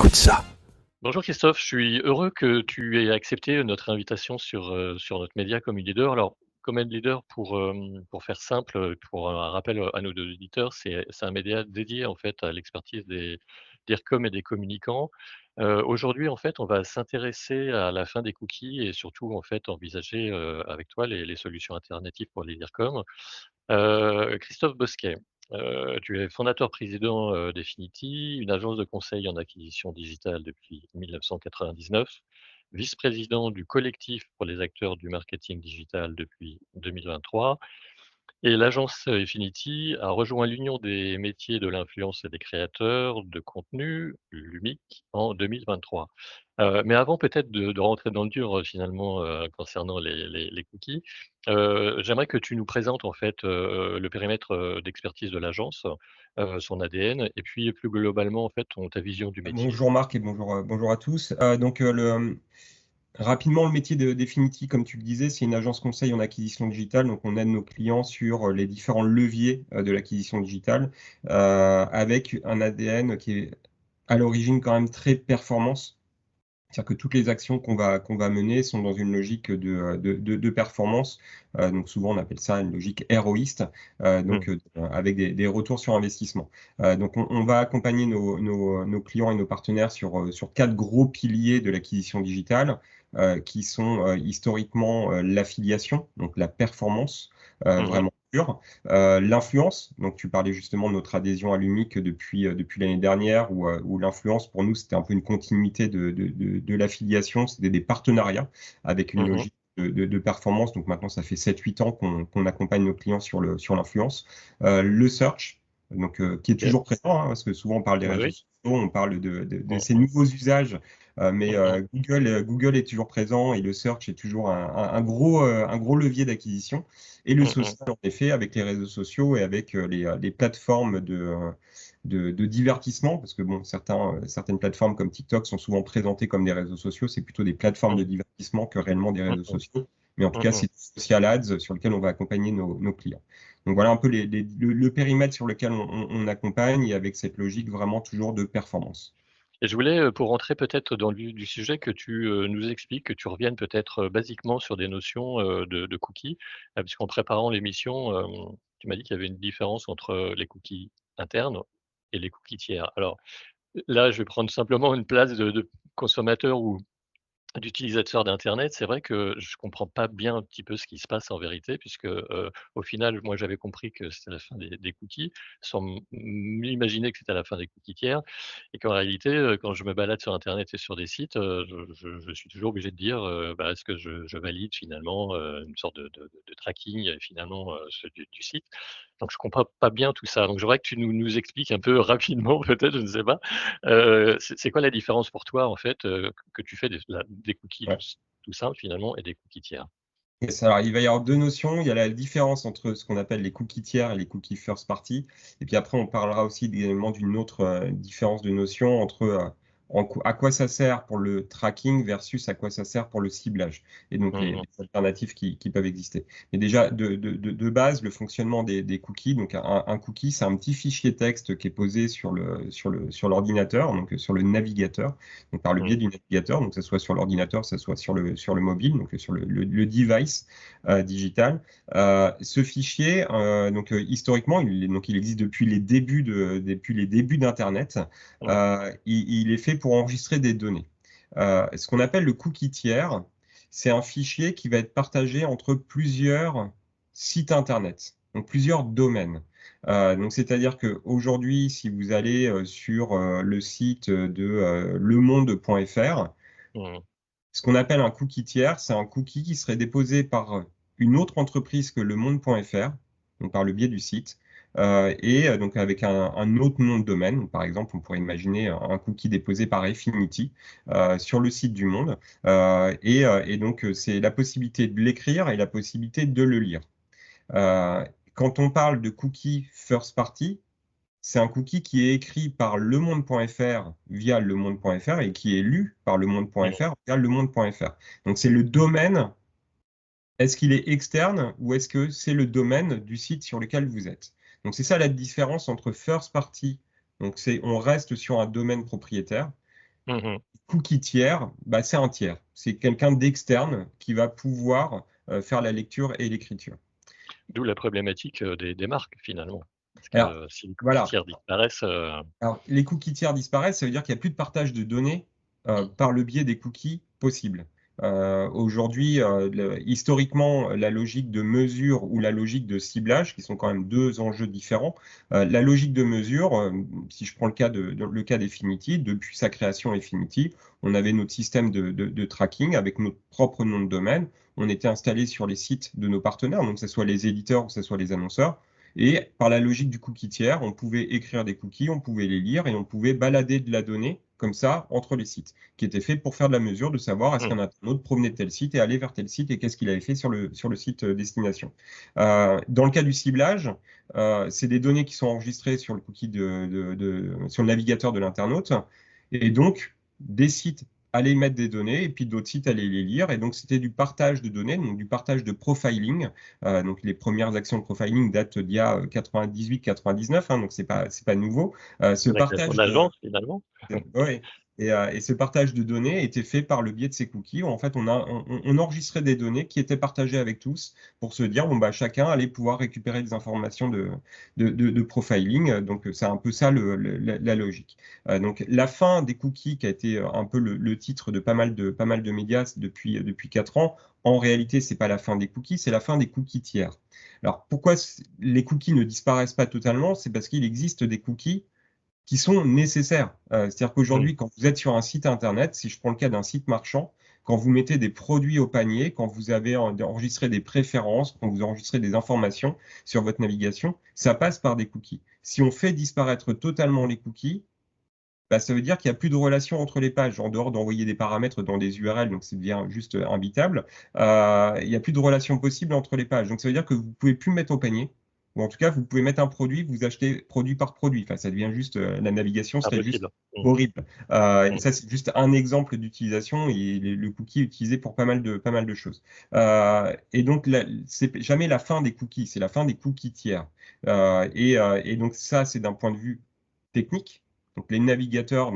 écoute ça. Bonjour Christophe, je suis heureux que tu aies accepté notre invitation sur notre média Common Leader. Alors, Common Leader, pour faire simple, pour un rappel à nos auditeurs, c'est un média dédié en fait à l'expertise des RCOM et des communicants. Aujourd'hui, en fait, on va s'intéresser à la fin des cookies et surtout en fait envisager avec toi les solutions alternatives pour les DIRCOM. Christophe Bosquet, tu es fondateur-président, d'Efinity, une agence de conseil en acquisition digitale depuis 1999, vice-président du collectif pour les acteurs du marketing digital depuis 2023 et l'agence Efinity a rejoint l'Union des métiers de l'influence et des créateurs de contenu, l'UMIC, en 2023. Mais avant peut-être de rentrer dans le dur, finalement, concernant les cookies, j'aimerais que tu nous présentes en fait, le périmètre, d'expertise de l'agence, son ADN et puis plus globalement en fait ta vision du métier. Bonjour Marc et bonjour à tous. Rapidement, le métier de Definity, comme tu le disais, c'est une agence conseil en acquisition digitale. Donc, on aide nos clients sur les différents leviers de l'acquisition digitale avec un ADN qui est à l'origine quand même très performance. C'est-à-dire que toutes les actions qu'on va mener sont dans une logique de performance. Donc souvent, on appelle ça une logique héroïste, Mmh. avec des retours sur investissement. Donc on va accompagner nos clients et nos partenaires sur 4 gros piliers de l'acquisition digitale, qui sont historiquement l'affiliation, donc la performance, Mmh mh. vraiment pure. L'influence, donc tu parlais justement de notre adhésion à l'UMIC depuis l'année dernière, où l'influence pour nous c'était un peu une continuité de l'affiliation, c'était des partenariats avec une Mmh. logique de performance. Donc maintenant ça fait 7-8 ans qu'on accompagne nos clients sur l'influence. Le search, qui est OK. toujours présent, hein, parce que souvent on parle des Oui, réseaux oui. sociaux, on parle de Mmh ces mh. nouveaux usages, mais Mmh mh. Google est toujours présent et le search est toujours un gros levier d'acquisition. Et le Mmh mh. social, en effet, avec les réseaux sociaux et avec les plateformes de divertissement, parce que bon, certaines plateformes comme TikTok sont souvent présentées comme des réseaux sociaux, c'est plutôt des plateformes de Mmh. divertissement que réellement des Mmh réseaux mh. sociaux. Mais en tout Mmh cas, mh. c'est du social ads sur lequel on va accompagner nos clients. Donc voilà un peu le périmètre sur lequel on accompagne et avec cette logique vraiment toujours de performance. Et je voulais, pour rentrer peut-être dans le vif du sujet, que tu, nous expliques, que tu reviennes peut-être, basiquement sur des notions, de cookies. Puisqu'en préparant l'émission, tu m'as dit qu'il y avait une différence entre les cookies internes et les cookies tiers. Alors là, je vais prendre simplement une place de consommateur ou d'utilisateurs d'internet, c'est vrai que je comprends pas bien un petit peu ce qui se passe en vérité puisque, au final, moi j'avais compris que c'était la fin des cookies, sans m'imaginer que c'était la fin des cookies tiers et qu'en réalité, quand je me balade sur internet et sur des sites, je suis toujours obligé de dire, bah, est-ce que je valide finalement, une sorte de tracking, finalement, ce du site. Donc je comprends pas bien tout ça. Donc je voudrais que tu nous expliques un peu rapidement peut-être, je ne sais pas, c'est quoi la différence pour toi en fait, que tu fais des cookies Ouais. tout simples finalement et des cookies tiers? Alors, il va y avoir deux notions. Il y a la différence entre ce qu'on appelle les cookies tiers et les cookies first party. Et puis après, on parlera aussi également d'une autre différence de notion entre à quoi ça sert pour le tracking versus à quoi ça sert pour le ciblage. Et donc Mmh les mh. alternatives qui peuvent exister. Mais déjà, de base, le fonctionnement des cookies. Donc un cookie, c'est un petit fichier texte qui est posé sur l'ordinateur, donc sur le navigateur, donc par le biais Mmh. du navigateur, donc que ce soit sur l'ordinateur, que ce soit sur le mobile, donc sur le device digital. Ce fichier, historiquement, il existe depuis depuis les débuts d'Internet. Mmh. Il est fait pour enregistrer des données. Ce qu'on appelle le cookie tiers, c'est un fichier qui va être partagé entre plusieurs sites Internet, donc plusieurs domaines. Donc, c'est-à-dire qu'aujourd'hui, si vous allez sur le site de lemonde.fr, Mmh. ce qu'on appelle un cookie tiers, c'est un cookie qui serait déposé par une autre entreprise que lemonde.fr, donc par le biais du site, donc avec un autre nom de domaine. Donc, par exemple, on pourrait imaginer un cookie déposé par Affinity sur le site du Monde. C'est la possibilité de l'écrire et la possibilité de le lire. Quand on parle de cookie first party, c'est un cookie qui est écrit par lemonde.fr via lemonde.fr et qui est lu par Mmh. lemonde.fr via lemonde.fr. Donc c'est le domaine, est-ce qu'il est externe ou est-ce que c'est le domaine du site sur lequel vous êtes? Donc c'est ça la différence entre first party, donc on reste sur un domaine propriétaire, Mmh. Cookie tiers, bah, c'est un tiers. C'est quelqu'un d'externe qui va pouvoir faire la lecture et l'écriture. D'où la problématique, des marques finalement. Parce Alors, que si les cookies voilà. tiers disparaissent, Alors, les cookies tiers disparaissent, ça veut dire qu'il n'y a plus de partage de données mmh, par le biais des cookies possibles. Aujourd'hui, historiquement, la logique de mesure ou la logique de ciblage, qui sont quand même deux enjeux différents, la logique de mesure, si je prends le cas d'Affinity, depuis sa création Affinity, on avait notre système de tracking avec notre propre nom de domaine. On était installé sur les sites de nos partenaires, donc que ce soit les éditeurs ou que ce soit les annonceurs. Et par la logique du cookie tiers, on pouvait écrire des cookies, on pouvait les lire et on pouvait balader de la donnée comme ça entre les sites, qui était fait pour faire de la mesure, de savoir est-ce mmh, qu'un internaute provenait de tel site et allait vers tel site et qu'est-ce qu'il avait fait sur le site destination. Dans le cas du ciblage, c'est des données qui sont enregistrées sur le cookie sur le navigateur de l'internaute et donc des sites allaient mettre des données et puis d'autres sites allaient les lire et donc c'était du partage de données, donc du partage de profiling. Donc les premières actions de profiling datent d'il y a 98-99, hein, donc c'est pas nouveau. Ce la création de partage de l'agence finalement. ouais. Et ce partage de données était fait par le biais de ces cookies où en fait on enregistrait des données qui étaient partagées avec tous pour se dire bon bah chacun allait pouvoir récupérer des informations de profiling. Donc c'est un peu ça la logique. Donc la fin des cookies qui a été un peu le titre de pas mal de médias depuis 4 ans. En réalité, c'est pas la fin des cookies, c'est la fin des cookies tiers. Alors pourquoi les cookies ne disparaissent pas totalement? C'est parce qu'il existe des cookies qui sont nécessaires. C'est-à-dire Mmh. qu'aujourd'hui, quand vous êtes sur un site internet, si je prends le cas d'un site marchand, quand vous mettez des produits au panier, quand vous avez enregistré des préférences, quand vous enregistrez des informations sur votre navigation, ça passe par des cookies. Si on fait disparaître totalement les cookies, bah, ça veut dire qu'il n'y a plus de relation entre les pages, en dehors d'envoyer des paramètres dans des URL, donc ça devient juste imbitable. Il n'y a plus de relation possible entre les pages. Donc ça veut dire que vous ne pouvez plus mettre au panier, ou en tout cas, vous pouvez mettre un produit, vous achetez produit par produit. Enfin, ça devient juste, la navigation serait juste Impossible. Mmh. horrible. Et Mmh. ça, c'est juste un exemple d'utilisation et le cookie est utilisé pour pas mal de choses. Et donc, c'est jamais la fin des cookies, c'est la fin des cookies tiers. Et donc, ça, c'est d'un point de vue technique. Donc les navigateurs,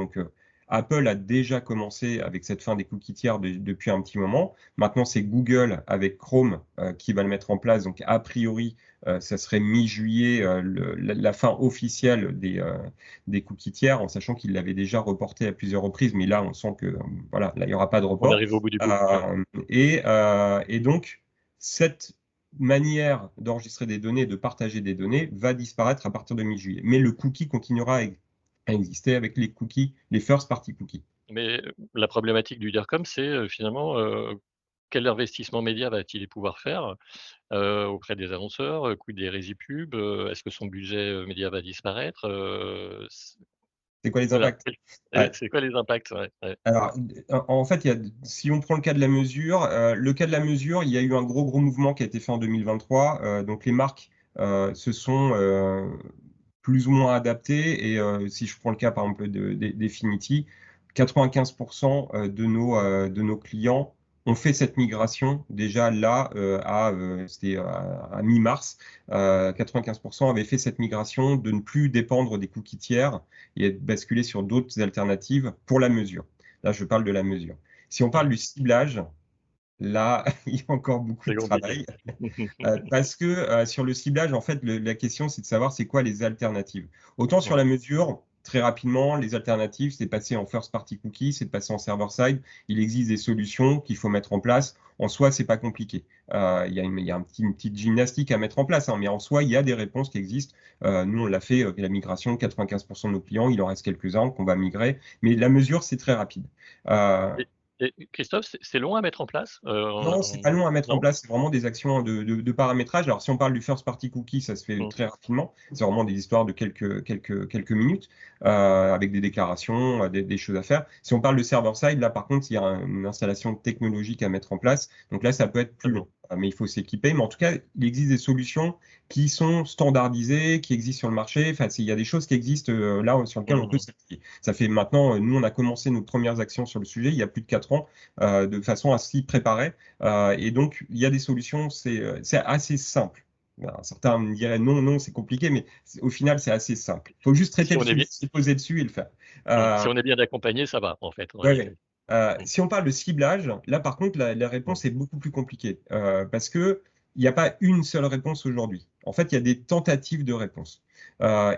Apple a déjà commencé avec cette fin des cookies tiers depuis un petit moment. Maintenant, c'est Google avec Chrome qui va le mettre en place. Donc a priori, ça serait mi-juillet la fin officielle des cookies tiers, en sachant qu'il l'avait déjà reporté à plusieurs reprises. Mais là, on sent que voilà, là, il n'y aura pas de On report. arrive au bout du bout, ouais. Et donc, cette manière d'enregistrer des données, de partager des données, va disparaître à partir de mi-juillet. Mais le cookie continuera à exister avec les cookies, les first party cookies. Mais, la problématique du DIRCOM, c'est, finalement, quel investissement média va-t-il pouvoir faire, auprès des annonceurs? Quid des résipubs? Est-ce que son budget, média va disparaître? C'est quoi les Voilà, impacts? Ouais. c'est quoi les impacts? Ouais, ouais. Alors, en fait, si on prend le cas de la mesure, il y a eu un gros mouvement qui a été fait en 2023. Donc, les marques se sont plus ou moins adaptées. Et si je prends le cas, par exemple, d'Affinity, 95% de nos clients ont fait cette migration déjà là, c'était à mi-mars. 95% avaient fait cette migration de ne plus dépendre des cookies tiers et être basculé sur d'autres alternatives pour la mesure. Là, je parle de la mesure. Si on parle Mmh. du ciblage, là, il y a encore beaucoup C'est de compliqué. travail. Parce que sur le ciblage, en fait, la question, c'est de savoir c'est quoi les alternatives. Autant sur Mmh. la mesure, très rapidement, les alternatives, c'est passer en first party cookie, c'est de passer en server side. Il existe des solutions qu'il faut mettre en place. En soi, c'est pas compliqué. Il y a une petite gymnastique à mettre en place, hein, mais en soi, il y a des réponses qui existent. Nous, on l'a fait, la migration, 95% de nos clients, il en reste quelques-uns qu'on va migrer. Mais la mesure, c'est très rapide. Euh, Et Christophe, c'est long à mettre en place? non, c'est pas long à mettre en Non? place, c'est vraiment des actions de paramétrage. Alors, si on parle du first party cookie, ça se fait Mmh. très rapidement. C'est vraiment des histoires de quelques minutes, avec des déclarations, des choses à faire. Si on parle de server-side, là, par contre, il y a une installation technologique à mettre en place. Donc là, ça peut être plus long, D'accord. mais il faut s'équiper. Mais en tout cas, il existe des solutions qui sont standardisées, qui existent sur le marché. Enfin, il y a des choses qui existent là sur lesquelles on peut Mmh. s'appuyer. Ça fait maintenant, nous, on a commencé nos premières actions sur le sujet il y a plus de 4 ans, de façon à s'y préparer. Et donc, il y a des solutions, c'est assez simple. Ben, certains me diraient non, non, c'est compliqué, mais au final, c'est assez simple. Il faut juste traiter Si le on est bien, sujet, se poser dessus et le faire. si Euh, on est bien accompagné, ça va en fait, en Ouais, ouais. réalité. Mmh. Si on parle de ciblage, là par contre, la Mmh. réponse est beaucoup plus compliquée parce que il n'y a pas une seule réponse aujourd'hui. En fait, il y a des tentatives de réponse.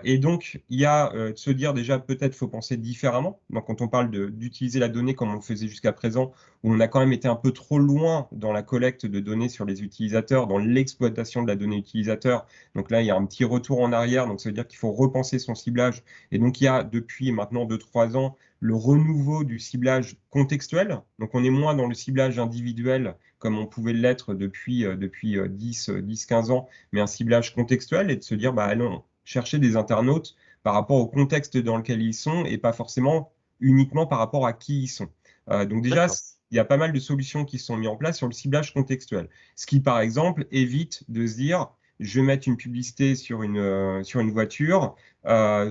Et donc, il y a de se dire déjà peut-être faut penser différemment. Donc, quand on parle d'utiliser la donnée comme on le faisait jusqu'à présent, où on a quand même été un peu trop loin dans la collecte de données sur les utilisateurs, dans l'exploitation de la donnée utilisateur. Donc là, il y a un petit retour en arrière. Donc, ça veut dire qu'il faut repenser son ciblage. Et donc, il y a depuis maintenant 2, 3 ans le renouveau du ciblage contextuel. Donc, on est moins dans le ciblage individuel comme on pouvait l'être depuis 10-15 ans, mais un ciblage contextuel et de se dire, bah, allons chercher des internautes par rapport au contexte dans lequel ils sont et pas forcément uniquement par rapport à qui ils sont. Donc déjà, D'accord. il y a pas mal de solutions qui sont mises en place sur le ciblage contextuel. Ce qui, par exemple, évite de se dire, je vais mettre une publicité sur une voiture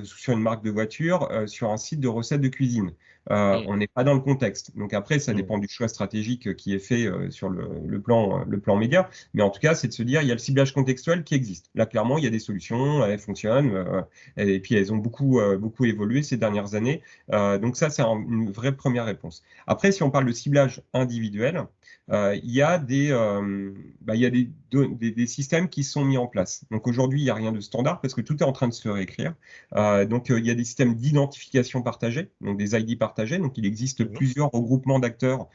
sur une marque de voiture, sur un site de recettes de cuisine. Mmh. On n'est pas dans le contexte. Donc après, ça Mmh. dépend du choix stratégique qui est fait sur le plan média. Mais en tout cas, c'est de se dire, il y a le ciblage contextuel qui existe. Là, clairement, il y a des solutions, elles fonctionnent, et puis elles ont beaucoup évolué ces dernières années. Donc ça, c'est une vraie première réponse. Après, si on parle de ciblage individuel, il y a il y a des systèmes qui sont mis en place. Donc aujourd'hui, il n'y a rien de standard parce que tout est en train de se réécrire. Il y a des systèmes d'identification partagés, donc des ID partagés. Donc il existe Mmh. plusieurs regroupements d'acteurs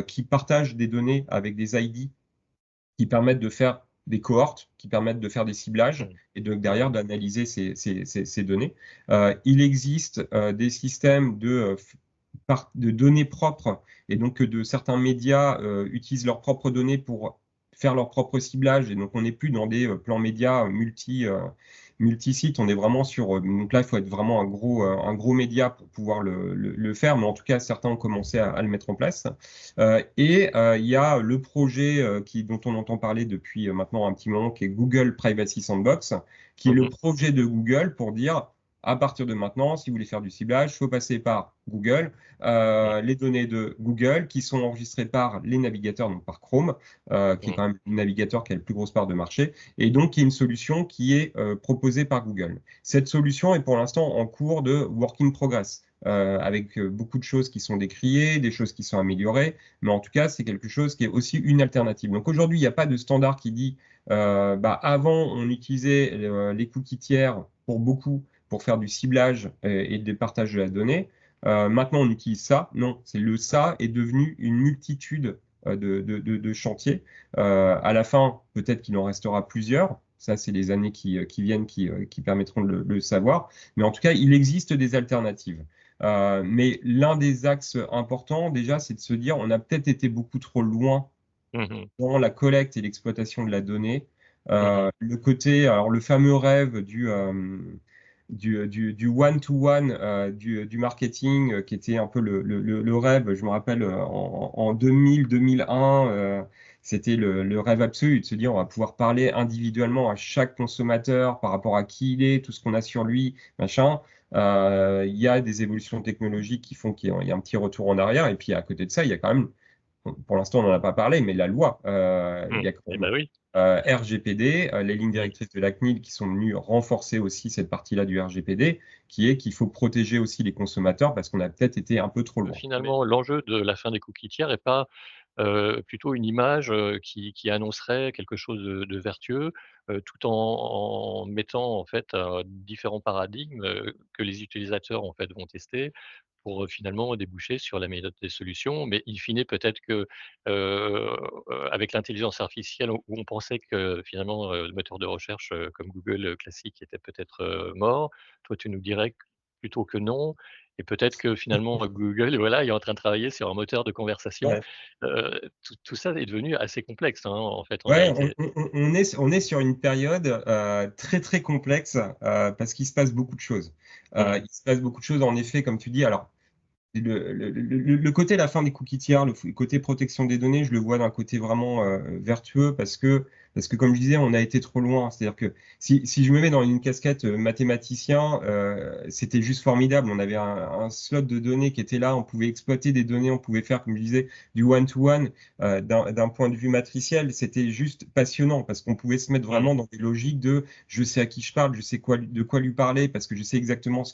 qui partagent des données avec des ID qui permettent de faire des cohortes, qui permettent de faire des ciblages Mmh. et donc derrière Mmh. d'analyser ces données. Il existe des systèmes de données propres et donc de certains médias utilisent leurs propres données pour faire leur propre ciblage et donc on n'est plus dans des plans médias multi-sites, on est vraiment sur donc là il faut être vraiment un gros média pour pouvoir le faire, mais en tout cas certains ont commencé à le mettre en place. Il y a le projet dont on entend parler depuis maintenant un petit moment, qui est Google Privacy Sandbox, qui est le Mmh. projet de Google pour dire, à partir de maintenant, si vous voulez faire du ciblage, il faut passer par Google, Mmh. les données de Google qui sont enregistrées par les navigateurs, donc par Chrome, qui est Mmh. quand même le navigateur qui a le plus grosse part de marché, et donc qui est une solution qui est proposée par Google. Cette solution est pour l'instant en cours de work in progress. Avec beaucoup de choses qui sont décriées, des choses qui sont améliorées, mais en tout cas, c'est quelque chose qui est aussi une alternative. Donc aujourd'hui, il n'y a pas de standard qui dit, avant, on utilisait les cookies tiers pour beaucoup, pour faire du ciblage et des partages de la donnée. Maintenant, on utilise ça. Non, c'est le ça est devenu une multitude de chantiers. À la fin, peut-être qu'il en restera plusieurs. Ça, c'est les années qui viennent qui permettront de le savoir. Mais en tout cas, il existe des alternatives. Mais l'un des axes importants, déjà, c'est de se dire, on a peut-être été beaucoup trop loin Mmh. dans la collecte et l'exploitation de la donnée. Mmh. Alors le fameux rêve du one-to-one, du marketing, qui était un peu le rêve, je me rappelle, en 2000-2001, c'était le rêve absolu de se dire on va pouvoir parler individuellement à chaque consommateur par rapport à qui il est, tout ce qu'on a sur lui, machin. Il y a des évolutions technologiques qui font qu'il y a un petit retour en arrière. Et puis à côté de ça, il y a quand même, pour l'instant on n'en a pas parlé, mais la loi, il Mmh. y a quand Eh même ben oui. RGPD, les lignes Mmh. directrices de la CNIL qui sont venues renforcer aussi cette partie-là du RGPD, qui est qu'il faut protéger aussi les consommateurs parce qu'on a peut-être été un peu trop loin. Finalement, l'enjeu de la fin des cookies tiers est pas, plutôt une image, qui annoncerait quelque chose de vertueux, tout en mettant en fait, différents paradigmes, que les utilisateurs en fait vont tester pour, finalement déboucher sur la meilleure des solutions. Mais in fine, peut-être que, avec l'intelligence artificielle où on pensait que finalement, le moteur de recherche, comme Google, classique était peut-être, mort. Toi, tu nous dirais plutôt que non et peut-être que finalement, Google, voilà, est en train de travailler sur un moteur de conversation. Ouais. Tout ça est devenu assez complexe, hein, en fait, en Ouais, vérité. on est sur une période très très complexe parce qu'il se passe beaucoup de choses. Mmh. Il se passe beaucoup de choses en effet, comme tu dis. Alors, le côté la fin des cookies tiers, côté protection des données, je le vois d'un côté vraiment vertueux parce que comme je disais, on a été trop loin. C'est-à-dire que si je me mets dans une casquette mathématicien, c'était juste formidable. On avait un slot de données qui était là, on pouvait exploiter des données, on pouvait faire, comme je disais, du one-to-one d'un point de vue matriciel. C'était juste passionnant parce qu'on pouvait se mettre Mmh. vraiment dans des logiques de je sais à qui je parle, je sais de quoi lui parler parce que je sais exactement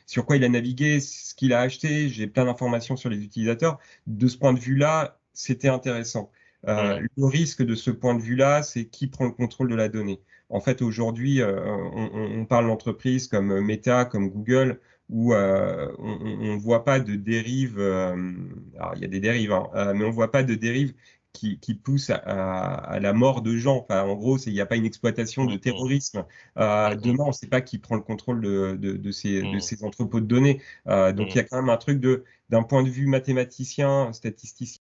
sur quoi il a navigué, ce qu'il a acheté, j'ai plein d'informations sur les utilisateurs. De ce point de vue-là, c'était intéressant. Mmh. Le risque de ce point de vue-là, c'est qui prend le contrôle de la donnée. En fait, aujourd'hui, on parle d'entreprises comme Meta, comme Google, où on ne voit pas de dérive. Alors, il y a des dérives, hein, mais on ne voit pas de dérive qui pousse à la mort de gens. Enfin, en gros, il n'y a pas une exploitation de Mmh mh. terrorisme. Mmh mh. Demain, on ne sait pas qui prend le contrôle de Mmh. ces entrepôts de données. Donc, il y a Mmh. quand même un truc d'un point de vue mathématicien, statisticien,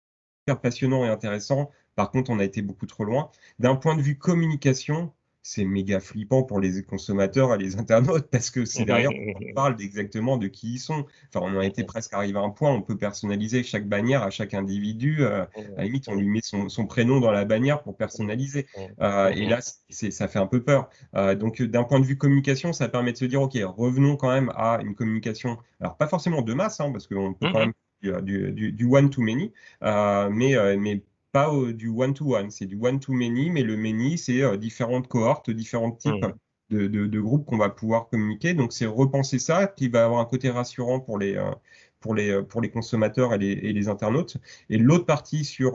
super passionnant et intéressant. Par contre, on a été beaucoup trop loin. D'un point de vue communication, c'est méga flippant pour les consommateurs et les internautes parce que c'est derrière, on parle exactement de qui ils sont. Enfin, on en était presque arrivé à un point, on peut personnaliser chaque bannière à chaque individu. À la limite, on lui met son prénom dans la bannière pour personnaliser. Et là, ça fait un peu peur. Donc, d'un point de vue communication, ça permet de se dire, OK, revenons quand même à une communication, alors pas forcément de masse, hein, parce qu'on peut quand même du one-to-many, mais pas du one-to-one. C'est du one-to-many, mais le many, c'est différentes cohortes, différents types de groupes qu'on va pouvoir communiquer. Donc, c'est repenser ça qui va avoir un côté rassurant pour les consommateurs et les internautes. Et l'autre partie sur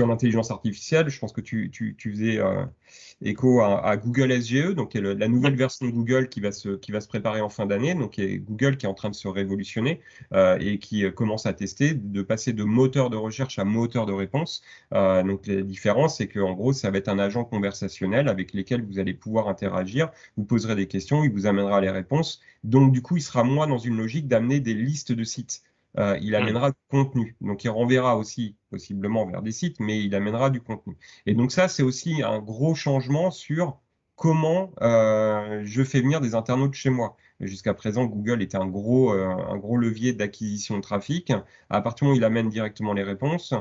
l'intelligence artificielle, je pense que tu faisais écho à Google SGE, donc qui est la nouvelle version de Google qui va se préparer en fin d'année, donc qui est Google qui est en train de se révolutionner et qui commence à tester de passer de moteur de recherche à moteur de réponse. Donc la différence, c'est qu'en gros, ça va être un agent conversationnel avec lequel vous allez pouvoir interagir, vous poserez des questions, il vous amènera les réponses. Donc du coup, il sera moins dans une logique d'amener des listes de sites. Il amènera du contenu. Donc, il renverra aussi possiblement vers des sites, mais il amènera du contenu. Et donc, ça, c'est aussi un gros changement sur comment je fais venir des internautes chez moi. Jusqu'à présent, Google était un gros levier d'acquisition de trafic. À partir du moment où il amène directement les réponses,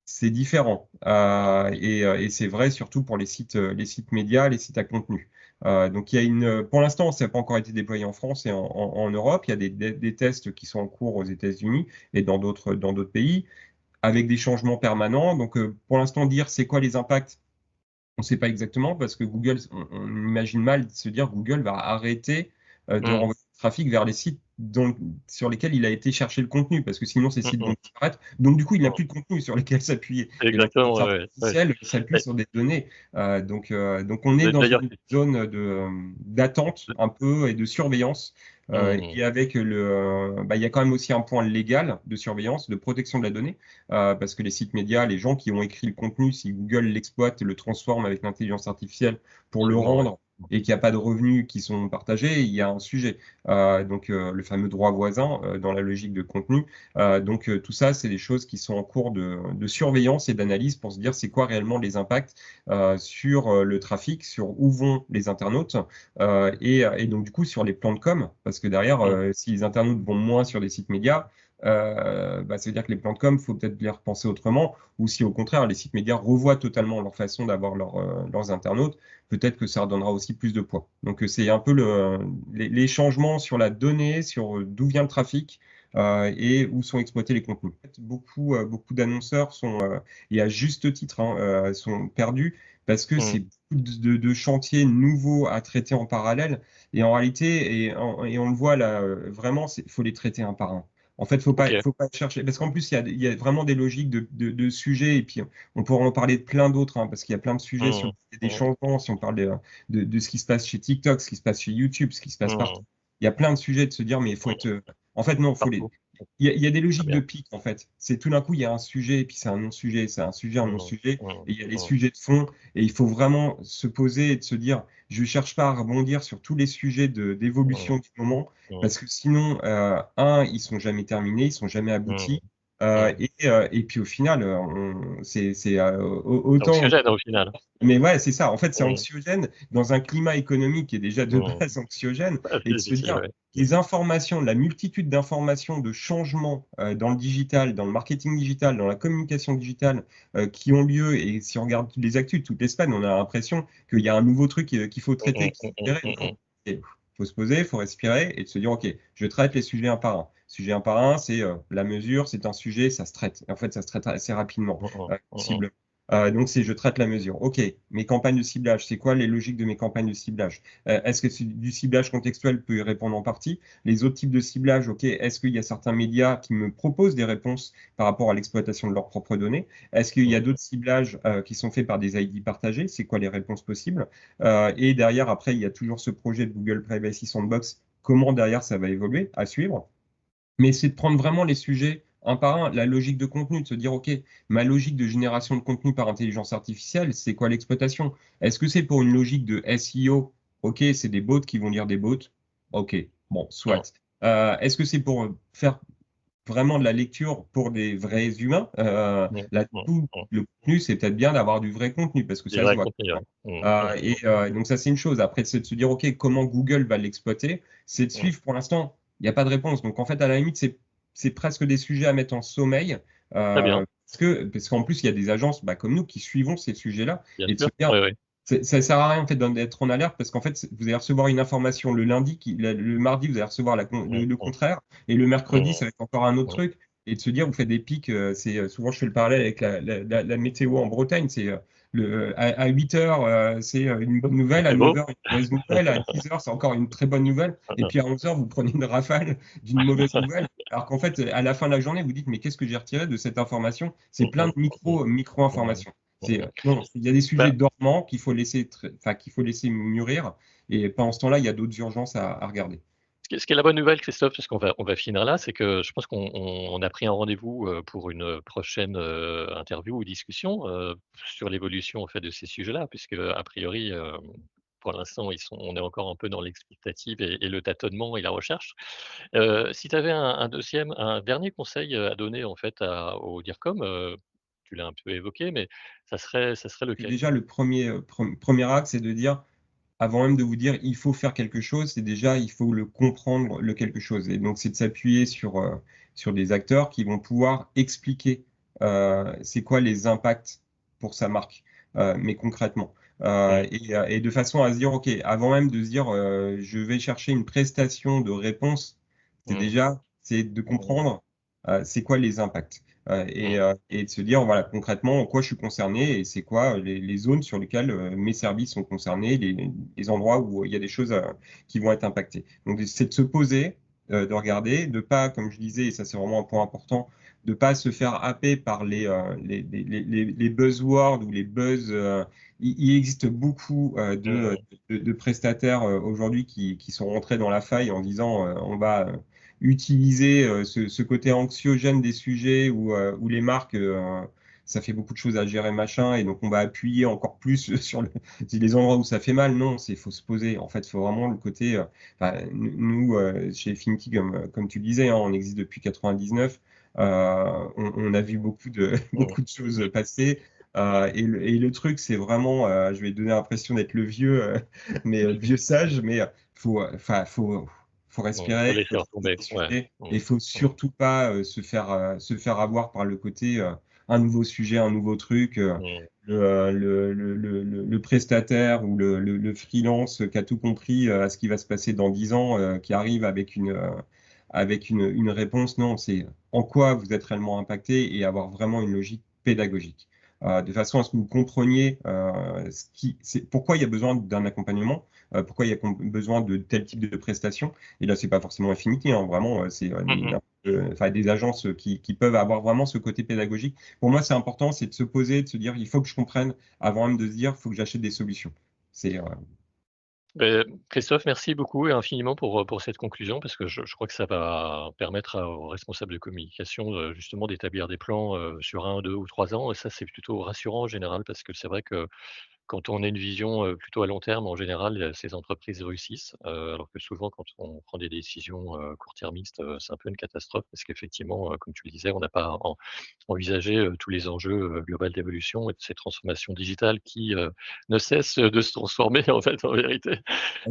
c'est différent. Et c'est vrai surtout pour les sites médias, les sites à contenu. Donc il y a pour l'instant, ça n'a pas encore été déployé en France et en Europe. Il y a des tests qui sont en cours aux États-Unis et dans d'autres pays avec des changements permanents. Donc pour l'instant, dire c'est quoi les impacts, on ne sait pas exactement parce que Google, on imagine mal de se dire Google va arrêter de Mmh. renvoyer du trafic vers les sites sur lesquels il a été chercher le contenu, parce que sinon ces Mmh sites mh. vont disparaître. Donc du coup, il n'a Mmh. plus de contenu sur lesquels s'appuyer. Et Exactement, l'intelligence ouais, ouais. artificielle s'appuie Et sur des données. Donc on est dans d'ailleurs une zone d'attente un peu et de surveillance. mmh. Et avec il y a quand même aussi un point légal de surveillance, de protection de la donnée parce que les sites médias, les gens qui ont écrit le contenu, si Google l'exploite et le transforme avec l'intelligence artificielle pour le Absolument, ouais. rendre et qu'il n'y a pas de revenus qui sont partagés, il y a un sujet. Le fameux droit voisin dans la logique de contenu. Tout ça, c'est des choses qui sont en cours de surveillance et d'analyse pour se dire c'est quoi réellement les impacts sur le trafic, sur où vont les internautes et donc du coup sur les plans de com, parce que derrière, Mmh. si les internautes vont moins sur des sites médias, ça veut dire que les plans de com, il faut peut-être les repenser autrement, ou si au contraire, les sites médias revoient totalement leur façon d'avoir leurs internautes, peut-être que ça leur donnera aussi plus de poids. Donc c'est un peu les changements sur la donnée, sur d'où vient le trafic et où sont exploités les contenus. En fait, beaucoup d'annonceurs et à juste titre, hein, sont perdus parce que Mmh. c'est beaucoup de chantiers nouveaux à traiter en parallèle. Et en réalité, et on le voit là, vraiment, il faut les traiter un par un. En fait, OK. faut pas chercher, parce qu'en plus, il y a vraiment des logiques de sujets, et puis on pourra en parler de plein d'autres, hein, parce qu'il y a plein de sujets sur Mmh. des Mmh. changements, si on parle de ce qui se passe chez TikTok, ce qui se passe chez YouTube, ce qui se passe partout. Mmh. Il y a plein de sujets de se dire, mais il faut Mmh. être. En fait, non, Partout. il y a des Très logiques de bien. pic, en fait. C'est tout d'un coup, il y a un sujet, et puis c'est un non-sujet, c'est un sujet, un Mmh. non-sujet, Mmh. et il y a les Mmh. sujets de fond, et il faut vraiment se poser et de se dire, je ne cherche pas à rebondir sur tous les sujets Mmh. d'évolution du moment, Mmh. parce que sinon, ils sont jamais terminés, ils sont jamais Mmh. aboutis. Mmh. Et puis au final, C'est autant anxiogène au final. mais ouais, c'est ça. En fait, c'est Mmh. anxiogène dans un climat économique qui est déjà de Mmh. base anxiogène Bah, et c'est de se difficile, dire ouais. les informations, la multitude d'informations, de changements, dans le digital, dans le marketing digital, dans la communication digitale, qui ont lieu et si on regarde les actus toutes les semaines, on a l'impression qu'il y a un nouveau truc, qu'il faut Mmh traiter, mh. qu'il Mmh faut mh. gérer. Mmh Non, mh. il faut se poser, il faut respirer et de se dire: «OK, je traite les sujets un par un». Sujet un par un, c'est, la mesure, c'est un sujet, ça se traite. En fait, ça se traite assez rapidement, Mmh mh. Mmh mh. possible. Donc c'est je traite la mesure. OK, mes campagnes de ciblage, c'est quoi les logiques de mes campagnes de ciblage? Est-ce que c'est du ciblage contextuel peut y répondre en partie? Les autres types de ciblage, OK, est-ce qu'il y a certains médias qui me proposent des réponses par rapport à l'exploitation de leurs propres données? Est-ce qu'il y a Mmh. d'autres ciblages, qui sont faits par des ID partagés? C'est quoi les réponses possibles? Et derrière, après, il y a toujours ce projet de Google Privacy Sandbox. Comment derrière ça va évoluer? À suivre. Mais c'est de prendre vraiment les sujets un par un, la logique de contenu, de se dire, OK, ma logique de génération de contenu par intelligence artificielle, c'est quoi l'exploitation? Est-ce que c'est pour une logique de SEO? OK, c'est des bots qui vont lire des bots. OK, bon, Mmh. soit. Est-ce que c'est pour faire vraiment de la lecture pour des vrais humains? Mmh. Là, Mmh. tout Mmh. le contenu, c'est peut-être bien d'avoir du vrai contenu parce que Des ça se vrais voit. contenus, ouais. Mmh. Mmh. Donc ça, c'est une chose. Après, c'est de se dire, OK, comment Google va l'exploiter? C'est de Mmh. suivre. Pour l'instant, il n'y a pas de réponse. Donc, en fait, à la limite, c'est presque des sujets à mettre en sommeil, Très bien, parce qu'en plus, il y a des agences, bah, comme nous qui suivons ces sujets-là bien et de se sûr. dire, Oui, oui. ça sert à rien en fait d'être en alerte parce qu'en fait, vous allez recevoir une information le lundi, le mardi, vous allez recevoir Mmh. le Mmh. contraire, et le mercredi, Mmh. ça va être encore un autre Mmh. truc. Et de se dire, vous faites des pics, souvent je fais le parallèle avec la météo en Bretagne, à 8 heures, c'est une bonne nouvelle, à C'est 9 beau. heures, une mauvaise nouvelle, à 10 heures, c'est encore une très bonne nouvelle, Hein, et hein. puis à 11 heures, vous prenez une rafale d'une mauvaise nouvelle, alors qu'en fait, à la fin de la journée, vous dites, mais qu'est-ce que j'ai retiré de cette information? C'est Mmh plein mh. de Mmh mh. Mmh. micro-informations. Mmh mh. Non, il y a des sujets Bah, dormants qu'il faut laisser mûrir, et pendant ce temps-là, il y a d'autres urgences à regarder. ce qui est la bonne nouvelle, Christophe, parce qu'on va finir là, c'est que je pense qu'on a pris un rendez-vous, pour une prochaine, interview ou discussion, sur l'évolution, en fait, de ces sujets-là, puisque a priori, pour l'instant, on est encore un peu dans l'expectative et le tâtonnement et la recherche. Si tu avais un dernier conseil, à donner, en fait, au DIRCOM, tu l'as un peu évoqué, mais ça serait C'est lequel? déjà le premier axe, c'est de dire, avant même de vous dire: «Il faut faire quelque chose», c'est déjà, il faut le comprendre, le quelque chose, et donc c'est de s'appuyer sur des acteurs qui vont pouvoir expliquer, c'est quoi les impacts pour sa marque, mais concrètement. Mmh. Et de façon à se dire: «OK», avant même de se dire, «Je vais chercher une prestation de réponse», Mmh. c'est de Mmh. comprendre, c'est quoi les impacts, Mmh. et de se dire, voilà, concrètement, en quoi je suis concerné et c'est quoi les zones sur lesquelles, mes services sont concernés, les endroits où il y a des choses, qui vont être impactées. Donc c'est de se poser, de regarder, de pas, comme je disais, et ça c'est vraiment un point important, de pas se faire happer par les buzzwords ou les buzz, il existe beaucoup, Mmh. de prestataires, aujourd'hui qui sont rentrés dans la faille en disant, on va, utiliser, ce côté anxiogène des sujets où les marques, ça fait beaucoup de choses à gérer, machin, et donc on va appuyer encore plus sur les endroits où ça fait mal. Non, c'est faut se poser. En fait, il faut vraiment le côté, enfin, nous, chez Finki, comme tu disais, hein, on existe depuis 99. On a vu beaucoup de Mmh. beaucoup de choses passer, et le truc, c'est vraiment, je vais donner l'impression d'être le vieux, mais le vieux sage, mais enfin, faut Mmh. Faut respirer, faut laisser traiter retomber. des Ouais. sujets, et Mmh. il faut Mmh. surtout pas, se faire avoir par le côté, un nouveau sujet, un nouveau truc, Mmh. le prestataire ou le freelance qui a tout compris, à ce qui va se passer dans 10 ans, qui arrive avec une réponse. Non, c'est en quoi vous êtes réellement impacté et avoir vraiment une logique pédagogique. De façon à ce que vous compreniez, pourquoi il y a besoin d'un accompagnement, pourquoi il y a besoin de tel type de prestations. Et là, c'est pas forcément Affinity, hein, vraiment, Mmh mh. enfin, des agences qui peuvent avoir vraiment ce côté pédagogique. Pour moi, c'est important, c'est de se poser, de se dire, il faut que je comprenne, avant même de se dire, il faut que j'achète des solutions. C'est Christophe, merci beaucoup et infiniment pour cette conclusion parce que je crois que ça va permettre aux responsables de communication, justement d'établir des plans, sur 1, 2 ou 3 ans et ça, c'est plutôt rassurant en général parce que c'est vrai que quand on a une vision, plutôt à long terme, en général, ces entreprises réussissent, alors que souvent quand on prend des décisions, court-termistes, c'est un peu une catastrophe parce qu'effectivement, comme tu le disais, on n'a pas envisagé, tous les enjeux, globaux d'évolution et de ces transformations digitales qui, ne cessent de se transformer en fait, en vérité.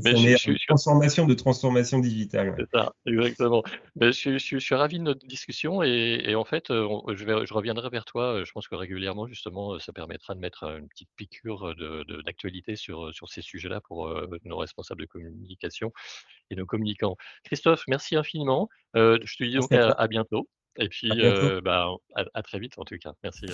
Mais On est en je transformation digitale, ouais. c'est ça, exactement. Beh, je suis ravi de notre discussion et en fait, je reviendrai vers toi, je pense que régulièrement justement, ça permettra de mettre, une petite piqûre, de d'actualité sur ces sujets-là pour, nos responsables de communication et nos communicants. Christophe, merci infiniment. Je te dis Merci donc à toi. à bientôt et À puis, bientôt. bah, à très vite en tout cas. Merci.